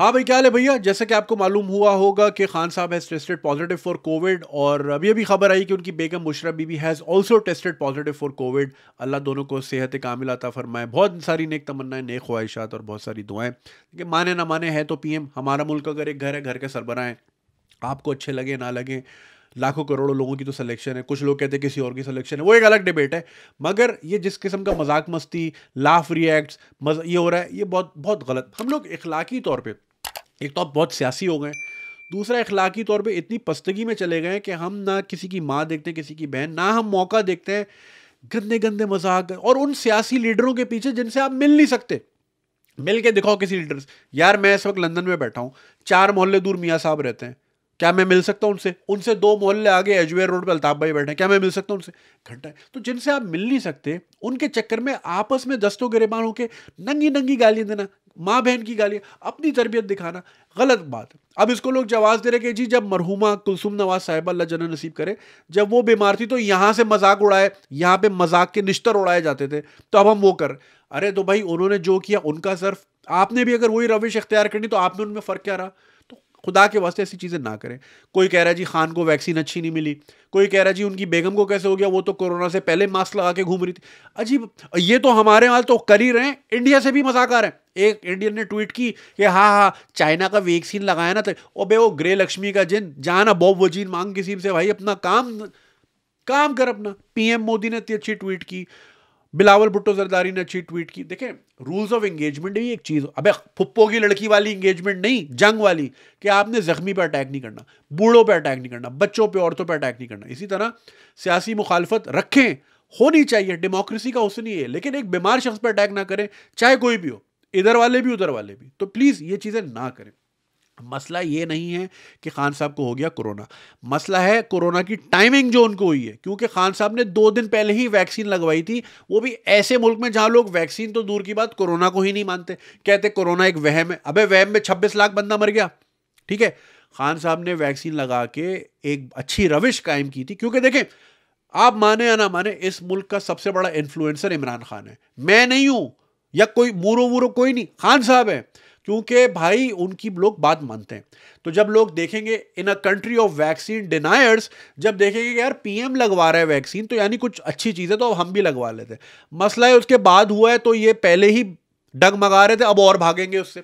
हाँ भाई, क्या हाल है भैया? जैसे कि आपको मालूम हुआ होगा कि खान साहब has tested positive for COVID, और अभी अभी खबर आई कि उनकी बेगम Musharraf Bibi has also tested positive for COVID. Allah दोनों को सेहत कामिल अता फरमाए। बहुत सारी नेक तमन्नाएं, नेक ख्वाहिशात और बहुत सारी दुआएं कि माने ना माने है तो पीएम। हमारा मुल्क अगर एक घर है, घर के सरबराह हैं। आपको अच्छे लगे ना लगे, लाखों करोड़ों लोगों की तो सिलेक्शन है। कुछ लोग कहते हैं किसी और की सिलेक्शन है, वो एक अलग डिबेट है। मगर ये जिस किस्म का मजाक मस्ती, लाफ रिएक्ट्स ये हो रहा है, ये बहुत बहुत गलत। हम लोग इखलाकी तौर पे, एक तो आप बहुत सियासी हो गए, दूसरा इखलाकी तौर पे इतनी पस्तगी में चले गए कि हम ना किसी की माँ देखते हैं, किसी की बहन, ना हम मौका देखते हैं गंदे गंदे मजाक और उन सियासी लीडरों के पीछे जिनसे आप मिल नहीं सकते। मिल के दिखाओ किसी लीडर से। यार मैं इस वक्त लंदन में बैठा हूँ, 4 मोहल्ले दूर मियाँ साहब रहते हैं, क्या मैं मिल सकता हूँ उनसे? उनसे 2 मोहल्ले आगे एजवेयर रोड पे अल्ताफ भाई बैठे हैं, क्या मैं मिल सकता हूँ उनसे? घंटा है। तो जिनसे आप मिल नहीं सकते, उनके चक्कर में आपस में दस्तों गिरेबान होके नंगी नंगी गालियां देना, माँ बहन की गालियां, अपनी तरबियत दिखाना, गलत बात है। अब इसको लोग जवाब दे रहे कि जी जब मरहुमा कुलसुम नवाज साहिबा अल्लाह जन्नत नसीब करे, जब वो बीमार थी तो यहाँ से मजाक उड़ाए, यहाँ पे मजाक के निश्तर उड़ाए जाते थे, तो अब हम वो कर। अरे तो भाई उन्होंने जो किया उनका सर्फ, आपने भी अगर वही रविश इख्तियार करनी तो आप में उनमें फ़र्क क्या रहा? तो खुदा के वास्ते ऐसी चीज़ें ना करें। कोई कह रहा है जी खान को वैक्सीन अच्छी नहीं मिली, कोई कह रहा है जी उनकी बेगम को कैसे हो गया, वो तो कोरोना से पहले मास्क लगा के घूम रही थी। अजीब। ये तो हमारे हाल तो कर ही रहे हैं, इंडिया से भी मजाक आ रहे हैं। एक इंडियन ने ट्वीट की कि हाँ हाँ चाइना का वैक्सीन लगाया ना, तो अबे वो ग्रे लक्ष्मी का जिन जाना बॉब वजीन मांग किसी से, भाई अपना काम काम कर अपना। पीएम मोदी ने इतनी अच्छी ट्वीट की, बिलावल भुट्टो जरदारी ने अच्छी ट्वीट की। देखें, रूल्स ऑफ एंगेजमेंट भी एक चीज, अबे फुप्पो की लड़की वाली एंगेजमेंट नहीं, जंग वाली, कि आपने जख्मी पे अटैक नहीं करना, बूढ़ों पे अटैक नहीं करना, बच्चों पे औरतों पे अटैक नहीं करना। इसी तरह सियासी मुखालफत रखें, होनी चाहिए, डेमोक्रेसी का हुस्न ही है, लेकिन एक बीमार शख्स पे अटैक ना करें, चाहे कोई भी हो, इधर वाले भी उधर वाले भी। तो प्लीज ये चीजें ना करें। मसला ये नहीं है कि खान साहब को हो गया कोरोना, मसला है कोरोना की टाइमिंग जो उनको हुई है, क्योंकि खान साहब ने 2 दिन पहले ही वैक्सीन लगवाई थी, वो भी ऐसे मुल्क में जहां लोग वैक्सीन तो दूर की बात कोरोना को ही नहीं मानते, कहते कोरोना एक वहम है। अबे वहम में 26 लाख बंदा मर गया, ठीक है। खान साहब ने वैक्सीन लगा के एक अच्छी रविश कायम की थी, क्योंकि देखें, आप माने या ना माने, इस मुल्क का सबसे बड़ा इन्फ्लुएंसर इमरान खान है, मैं नहीं हूं, या कोई मूरो वूरो कोई नहीं, खान साहब है। क्योंकि भाई उनकी लोग बात मानते हैं। तो जब लोग देखेंगे इन a country of vaccine deniers, जब देखेंगे कि यार पीएम लगवा रहा है वैक्सीन, तो यानी कुछ अच्छी चीज़ है, तो अब हम भी लगवा लेते हैं। मसला है उसके बाद हुआ है, तो ये पहले ही डगमगा रहे थे, अब और भागेंगे उससे।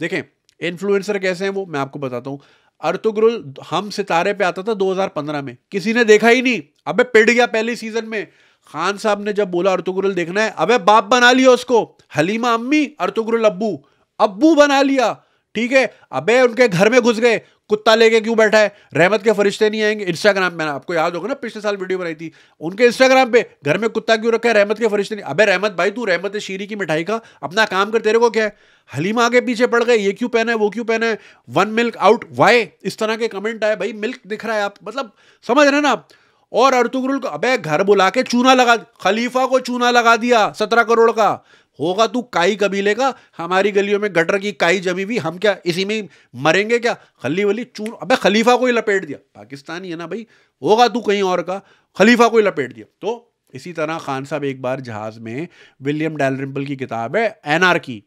देखें, इन्फ्लुएंसर कैसे हैं वो मैं आपको बताता हूँ। अर्तुगरुल हम सितारे पे आता था 2015 में, किसी ने देखा ही नहीं, अबे पिट गया पहले सीजन में। खान साहब ने जब बोला अर्तुगरुल देखना है, अबे बाप बना लिया उसको, हलीमा अम्मी, अर्तुगरुल अब्बू, अब्बू बना लिया, ठीक है। अबे उनके घर में घुस गए, कुत्ता लेके क्यों बैठा है, रहमत के फरिश्ते नहीं आएंगे। इंस्टाग्राम में, आपको याद होगा ना, पिछले साल वीडियो बनाई थी उनके इंस्टाग्राम पे, घर में कुत्ता क्यों रखा है, रहमत के फरिश्ते नहीं। अबे रहमत भाई, तू रहमत शीरी की मिठाई का अपना काम कर, तेरे को क्या है। हलीमा आगे पीछे पड़ गए, ये क्यों पहना है, वो क्यों पहना है, वन मिल्क आउट वाई, इस तरह के कमेंट आए। भाई मिल्क दिख रहा है, आप मतलब समझ रहे हैं ना आप। और अर्तुगरुल को अबे घर बुला के चूना लगा, खलीफा को चूना लगा दिया 17 करोड़ का। होगा तू काई कबीले का, हमारी गलियों में गटर की काई जमी हुई, हम क्या इसी में ही मरेंगे क्या, खली वली चून। अबे खलीफा को ही लपेट दिया, पाकिस्तानी है ना भाई, होगा तू कहीं और का, खलीफा को ही लपेट दिया। तो इसी तरह खान साहब एक बार जहाज में, विलियम डैलरिम्पल की किताब है एनार्की,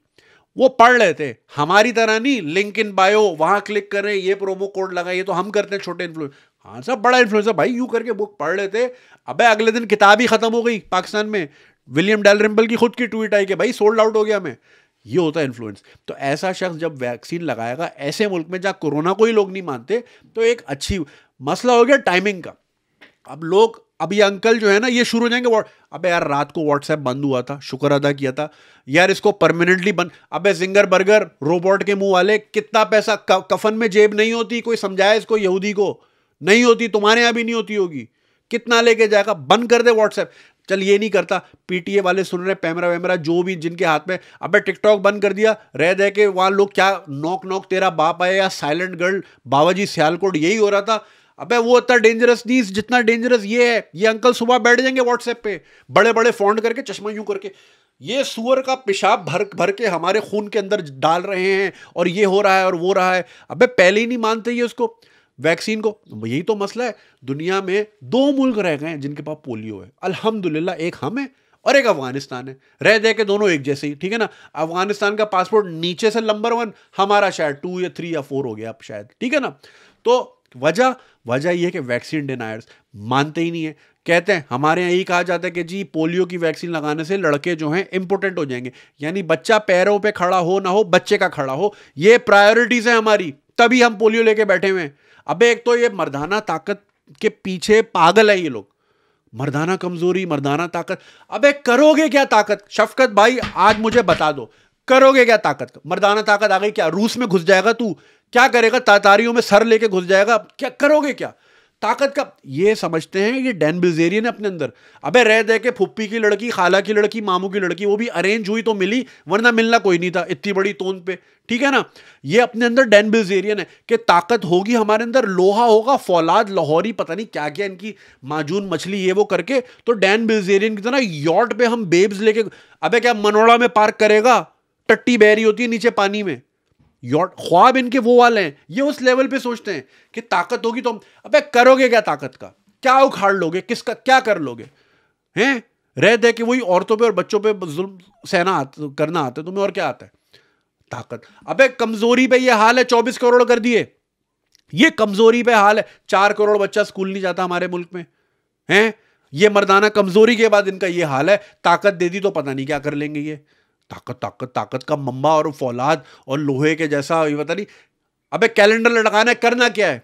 वो पढ़ रहे थे, हमारी तरह नहीं लिंक इन बायो वहां क्लिक करें, ये प्रोमो कोड लगा, ये तो हम करते हैं छोटे इन्फ्लुएंसर। हाँ साहब बड़ा इन्फ्लुएंसर भाई, यूं करके बुक पढ़ रहे थे। अबे अगले दिन किताब ही खत्म हो गई पाकिस्तान में, विलियम डैलरिम्पल की खुद की ट्वीट आई कि भाई सोल्ड आउट हो गया मैं। ये होता है इन्फ्लुएंस। तो ऐसा शख्स जब वैक्सीन लगाएगा ऐसे मुल्क में जहां कोरोना को ही लोग नहीं मानते, तो एक अच्छी मसला हो गया टाइमिंग का। अब लोग, अब ये अंकल जो है ना, ये शुरू हो जाएंगे अबे यार रात को व्हाट्सएप बंद हुआ था, शुक्र अदा किया था यार, इसको परमानेंटली बंद। अबे जिंगर बर्गर रोबोट के मुंह वाले, कितना पैसा, कफन में जेब नहीं होती, कोई समझाए इसको यहूदी को, नहीं होती, तुम्हारे यहां भी नहीं होती होगी, कितना लेके जाएगा, बंद कर दे व्हाट्सएप। चल ये नहीं करता, पीटीए वाले सुन रहे, पैमरा वैमरा जो भी जिनके हाथ में, अबे टिकटॉक बंद कर दिया, रह दे के वहां लोग क्या नॉक नॉक तेरा बाप आया, या साइलेंट गर्ल बाबाजी सियालकोट, यही हो रहा था। अबे वो इतना डेंजरस नहीं जितना डेंजरस ये है। ये अंकल सुबह बैठ जाएंगे व्हाट्सएप पे, बड़े बड़े फॉन्ट करके, चश्मा यूं करके, ये सुअर का पेशाब भर भर के हमारे खून के अंदर डाल रहे हैं, और ये हो रहा है और वो रहा है। अबे पहले ही नहीं मानते ये उसको, वैक्सीन को। यही तो मसला है, दुनिया में 2 मुल्क रह गए हैं जिनके पास पोलियो है, अल्हम्दुलिल्लाह, एक हम है और एक अफगानिस्तान है, रह दे के दोनों एक जैसे ही, ठीक है ना। अफगानिस्तान का पासपोर्ट नीचे से नंबर 1, हमारा शायद 2 या 3 या 4 हो गया अब शायद, ठीक है ना। तो वजह यह है कि वैक्सीन डिनायर्स मानते ही नहीं है। कहते हैं, हमारे यहाँ यही कहा जाता है कि जी पोलियो की वैक्सीन लगाने से लड़के जो हैं इंपोर्टेंट हो जाएंगे, यानी बच्चा पैरों पे खड़ा हो ना हो, बच्चे का खड़ा हो, ये प्रायोरिटीज है हमारी, तभी हम पोलियो लेके बैठे हुए हैं। अबे एक तो ये मर्दाना ताकत के पीछे पागल है ये लोग, मर्दाना कमजोरी, मर्दाना ताकत। अबे करोगे क्या ताकत? शफकत भाई आज मुझे बता दो, करोगे क्या ताकत? मर्दाना ताकत आ गई क्या? रूस में घुस जाएगा तू? क्या करेगा? तातारियों में सर लेके घुस जाएगा? क्या करोगे क्या ताकत का? ये समझते हैं ये डैन बिल्जेरियन है अपने अंदर। अबे रह दे के फुप्पी की लड़की, खाला की लड़की, मामू की लड़की, वो भी अरेंज हुई तो मिली, वरना मिलना कोई नहीं था इतनी बड़ी तोंद पे, ठीक है ना। ये अपने अंदर डैन बिल्जेरियन है कि ताकत होगी हमारे अंदर, लोहा होगा, फौलाद, लाहौरी, पता नहीं क्या क्या इनकी माजून मछली ये वो करके, तो डैन बिल्जेरियन की तरह यॉट पे हम बेब्स लेके। अबे क्या मनोड़ा में पार्क करेगा? टट्टी बहरी होती है नीचे पानी में, यॉट ख्वाब इनके वो वाले हैं। ये उस लेवल पे सोचते हैं कि ताकत होगी तो हम, अबे करोगे क्या ताकत का? क्या उखाड़ लोगे? किसका क्या कर लोगे? हैं रह दे कि वही औरतों पे और बच्चों पे जुल्म सहना करना आता है तुम्हें, और क्या आता है? ताकत। अबे कमजोरी पे ये हाल है, 24 करोड़ कर दिए, ये कमजोरी पे हाल है। 4 करोड़ बच्चा स्कूल नहीं जाता हमारे मुल्क में, हैं ये मर्दाना कमजोरी के बाद इनका ये हाल है। ताकत दे दी तो पता नहीं क्या कर लेंगे ये। ताकत ताकत ताकत का मम्मा और फौलाद और लोहे के जैसा, ये पता नहीं। अबे कैलेंडर लटकाना है, करना क्या है?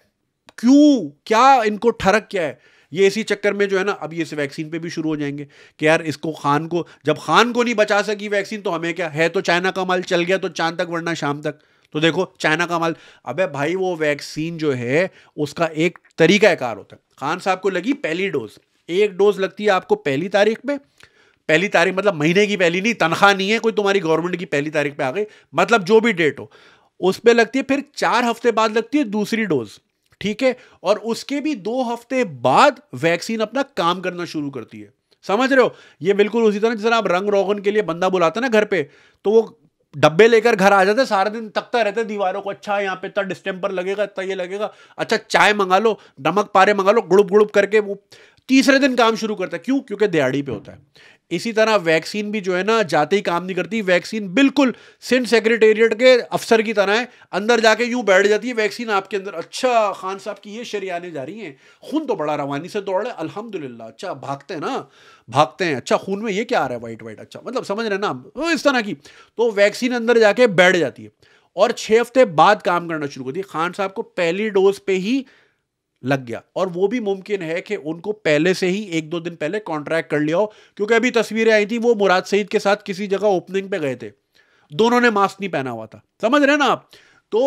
क्यों, क्या इनको ठरक क्या है? ये इसी चक्कर में जो है ना, अब ये इस वैक्सीन पे भी शुरू हो जाएंगे कि यार इसको खान को, जब खान को नहीं बचा सकी वैक्सीन तो हमें क्या है? तो चाइना का माल चल गया तो चांद तक, वरना शाम तक। तो देखो चाइना का माल। अबे भाई वो वैक्सीन जो है उसका एक तरीका कार होता है। खान साहब को लगी पहली डोज, एक डोज लगती है आपको पहली तारीख पे। पहली तारीख मतलब महीने की पहली नहीं, तनख्वाह नहीं है कोई तुम्हारी गवर्नमेंट की पहली तारीख पे आ गई, मतलब जो भी डेट हो उस पे लगती है। फिर 4 हफ्ते बाद लगती है दूसरी डोज, ठीक है। और उसके भी 2 हफ्ते बाद वैक्सीन अपना काम करना शुरू करती है। समझ रहे हो? ये बिल्कुल उसी तरह जिस आप रंग रोगन के लिए बंदा बुलाते ना घर पे, तो वो डब्बे लेकर घर आ जाते, सारा दिन तकता रहते दीवारों को, अच्छा यहाँ पे इतना डिस्टेंपर लगेगा, इतना ये लगेगा, अच्छा चाय मंगा लो, नमक पारे मंगा लो, गुड़ुप गुड़ुप करके वो तीसरे दिन काम शुरू करता है। क्यों? क्योंकि दिहाड़ी पे होता है। इसी तरह वैक्सीन भी जो है ना जाते ही काम नहीं करती। वैक्सीन बिल्कुल सिंध सेक्रेटेरिएट के अफसर की तरह है, अंदर जाके यूं बैठ जाती है वैक्सीन आपके अंदर। अच्छा खान साहब की ये शरियाने जा रही हैं, खून तो बड़ा रवानी से दौड़ रहा है, अल्हम्दुलिल्लाह। अच्छा भागते हैं ना, भागते हैं। अच्छा खून में ये क्या आ रहा है वाइट वाइट, अच्छा मतलब समझ रहे ना आप, इस तरह की। तो वैक्सीन अंदर जाके बैठ जाती है और 6 हफ्ते बाद काम करना शुरू करती है। खान साहब को पहली डोज पे ही लग गया, और वो भी मुमकिन है कि उनको पहले से ही 1-2 दिन पहले कॉन्ट्रैक्ट कर लिया हो, क्योंकि अभी तस्वीरें आई थी वो मुराद सईद के साथ किसी जगह ओपनिंग पे गए थे, दोनों ने मास्क नहीं पहना हुआ था, समझ रहे ना आप। तो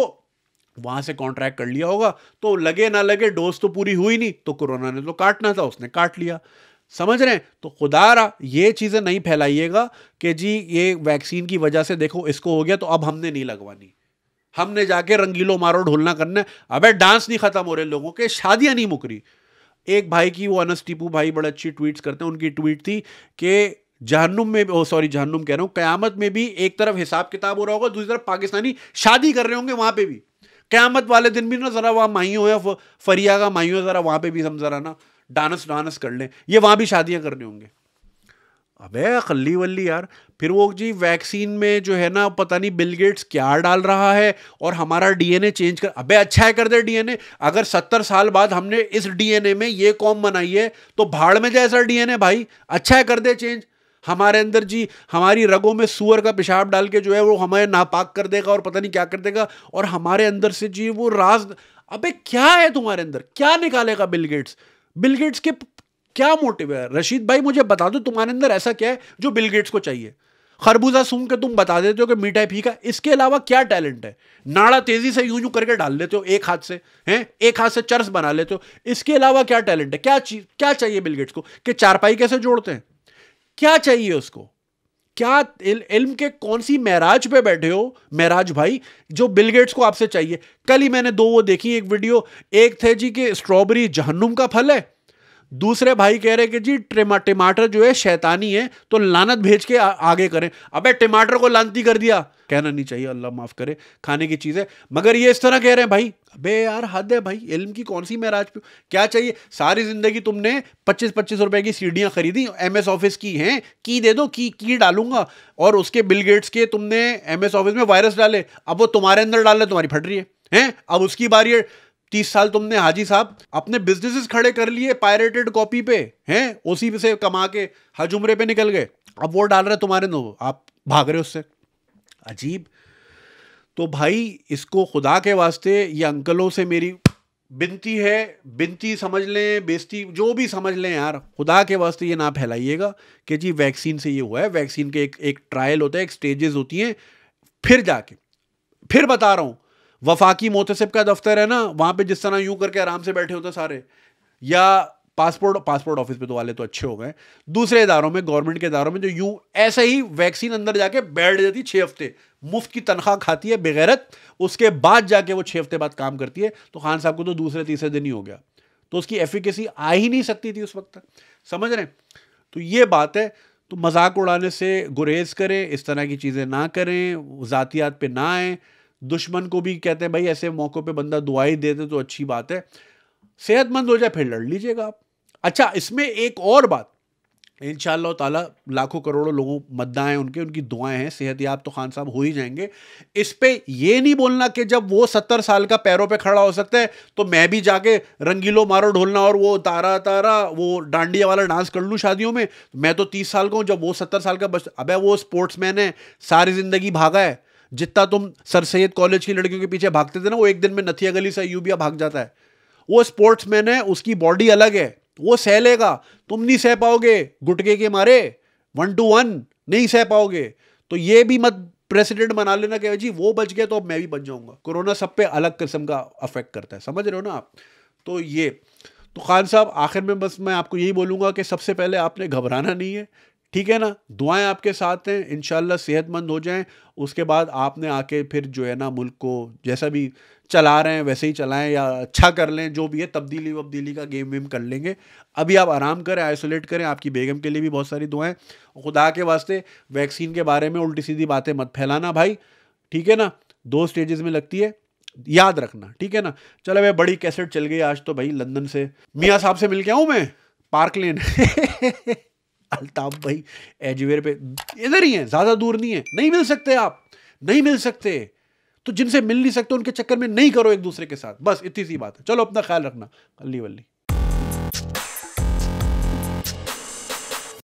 वहां से कॉन्ट्रैक्ट कर लिया होगा, तो लगे ना लगे डोज तो पूरी हुई नहीं, तो कोरोना ने तो काटना था, उसने काट लिया। समझ रहे हैं? तो खुदारा ये चीजें नहीं फैलाइएगा कि जी ये वैक्सीन की वजह से देखो इसको हो गया तो अब हमने नहीं लगवानी, हमने जाके रंगीलो मारो ढोलना करना है। अबे डांस नहीं खत्म हो रहे लोगों के, शादियां नहीं मुक रही। एक भाई की, वो अनस टीपू भाई बड़े अच्छी ट्वीट्स करते हैं, उनकी ट्वीट थी कि जहन्नुम में, जहन्नुम कह रहा हूं, कयामत में भी एक तरफ हिसाब किताब हो रहा होगा, दूसरी तरफ पाकिस्तानी शादी कर रहे होंगे वहां पे भी। कयामत वाले दिन भी ना जरा वहां माइयों या फरिया का माइयों, जरा वहां पे भी हम जरा ना डांस कर लें, ये वहां भी शादियां करने होंगे। अबे खल्ली वल्ली यार। फिर वो जी वैक्सीन में जो है ना पता नहीं बिल गेट्स क्या डाल रहा है और हमारा डीएनए चेंज कर। अबे अच्छा है कर दे डीएनए, अगर 70 साल बाद हमने इस डीएनए में ये कौम बनाई है तो भाड़ में जाए ऐसा डीएनए भाई, अच्छा है कर दे चेंज। हमारे अंदर जी हमारी रगों में सुअर का पेशाब डाल के जो है वो हमें नापाक कर देगा और पता नहीं क्या कर देगा, और हमारे अंदर से जी वो राज। अबे क्या है तुम्हारे अंदर, क्या निकालेगा बिल गेट्स? बिल गेट्स के क्या मोटिव है? रशीद भाई मुझे बता दो तुम्हारे अंदर ऐसा क्या है जो बिल गेट्स को चाहिए? खरबूजा सूंघ के तुम बता देते हो कि मीठा है फीका, इसके अलावा क्या टैलेंट है? नाड़ा तेजी से यूं यूं करके डाल लेते हो एक हाथ से, हैं एक हाथ से चर्स बना लेते हो, इसके अलावा क्या टैलेंट है? क्या चीज क्या चाहिए बिल गेट्स को? कि चारपाई कैसे जोड़ते हैं? क्या चाहिए उसको? क्या इल्म के कौन सी महराज पे बैठे हो महराज भाई जो बिल गेट्स को आपसे चाहिए? कल ही मैंने 2 वो देखी एक वीडियो, एक थे जी कि स्ट्रॉबेरी जहन्नुम का फल है, दूसरे भाई कह रहे कि जी टमाटर जो है शैतानी है, तो लानत भेज के आगे करें। अबे टमाटर को लानती कर दिया, कहना नहीं चाहिए, अल्लाह माफ करे, खाने की चीज है, मगर ये इस तरह कह रहे हैं भाई। अबे यार हद है भाई, इल्म की कौन सी महराज पे, क्या चाहिए? सारी जिंदगी तुमने 25-25 रुपए की सीढ़ियां खरीदी, MS ऑफिस की हैं, की दे दो, की डालूंगा, और उसके बिल गेट्स के तुमने MS ऑफिस में वायरस डाले, अब वो तुम्हारे अंदर डाल रहे, तुम्हारी फट रही है, अब उसकी बारी है। 30 साल तुमने हाजी साहब अपने बिजनेसेस खड़े कर लिए पायरेटेड कॉपी पे, हैं, उसी से कमा के हज उम्रे पे निकल गए, अब वो डाल रहे तुम्हारे नो, आप भाग रहे उससे। अजीब। तो भाई इसको खुदा के वास्ते, ये अंकलों से मेरी बिनती है, बिनती समझ लें, बेइज्जती जो भी समझ लें यार, खुदा के वास्ते ये ना फैलाइएगा कि जी वैक्सीन से ये हुआ है। वैक्सीन के एक ट्रायल होता है, एक स्टेजेस होती हैं, फिर जाके, फिर बता रहा हूं, वफाकी मोहतसिब का दफ्तर है ना, वहां पे जिस तरह यूं करके आराम से बैठे होते सारे, या पासपोर्ट ऑफिस पे तो वाले तो अच्छे हो गए, दूसरे इदारों में, गवर्नमेंट के इदारों में, जो यूं ऐसे ही वैक्सीन अंदर जाके बैठ जाती 6 हफ्ते, मुफ्त की तनख्वाह खाती है बेगैरत, उसके बाद जाके वो 6 हफ्ते बाद काम करती है। तो खान साहब को तो दूसरे तीसरे दिन ही हो गया, तो उसकी एफिकेसी आ ही नहीं सकती थी उस वक्त तक, समझ रहे हैं? तो ये बात है। तो मजाक उड़ाने से गुरेज करें, इस तरह की चीज़ें ना करें, ज़ातियात पे ना आए। दुश्मन को भी कहते हैं भाई ऐसे मौक़ों पे बंदा दुआई दे दे तो अच्छी बात है, सेहतमंद हो जाए फिर लड़ लीजिएगा आप। अच्छा, इसमें एक और बात, इंशाअल्लाह ताला लाखों करोड़ों लोगों मद्दाएं उनकी दुआएं हैं, सेहतयाब तो खान साहब हो ही जाएंगे। इस पे ये नहीं बोलना कि जब वो 70 साल का पैरों पे खड़ा हो सकता है तो मैं भी जाके रंगीलो मारो ढोलना और वो तारा तारा वो डांडिया वाला डांस कर लूँ शादियों में। मैं तो 30 साल का हूँ, जब वो 70 साल का अबे वो स्पोर्ट्समैन है, सारी जिंदगी भागा है। जितना तुम सर सैयद कॉलेज की लड़कियों के पीछे भागते थे ना, वो एक दिन में नथिया गली से अयूबिया भाग जाता है। वो स्पोर्ट्समैन है, उसकी बॉडी अलग है, वो सह लेगा, तुम नहीं सह पाओगे, गुटके के मारे 1 to 1 नहीं सह पाओगे। तो ये भी मत प्रेसिडेंट बना लेना कि जी वो बच गया तो अब मैं भी बच जाऊंगा। कोरोना सब पे अलग किस्म का अफेक्ट करता है, समझ रहे हो ना आप? तो ये तो खान साहब आखिर में बस मैं आपको यही बोलूंगा कि सबसे पहले आपने घबराना नहीं है, ठीक है ना? दुआएं आपके साथ हैं, इंशाल्लाह सेहतमंद हो जाएं। उसके बाद आपने आके फिर जो है ना मुल्क को जैसा भी चला रहे हैं वैसे ही चलाएं, या अच्छा कर लें, जो भी है तब्दीली वब्दीली का गेम वेम कर लेंगे। अभी आप आराम करें, आइसोलेट करें। आपकी बेगम के लिए भी बहुत सारी दुआएं। खुदा के वास्ते वैक्सीन के बारे में उल्टी सीधी बातें मत फैलाना भाई, ठीक है ना? 2 स्टेजेस में लगती है, याद रखना, ठीक है ना? चलो भाई, बड़ी कैसेट चल गई आज तो भाई। लंदन से मियाँ साहब से मिल के आऊँ मैं, पार्क लेन अल्ताफ भाई एजवेर पे इधर ही है, ज्यादा दूर नहीं है। नहीं मिल सकते आप, नहीं मिल सकते तो जिनसे मिल नहीं सकते उनके चक्कर में नहीं करो एक दूसरे के साथ, बस इतनी सी बात है। चलो अपना ख्याल रखना, अल्ली वल्ली।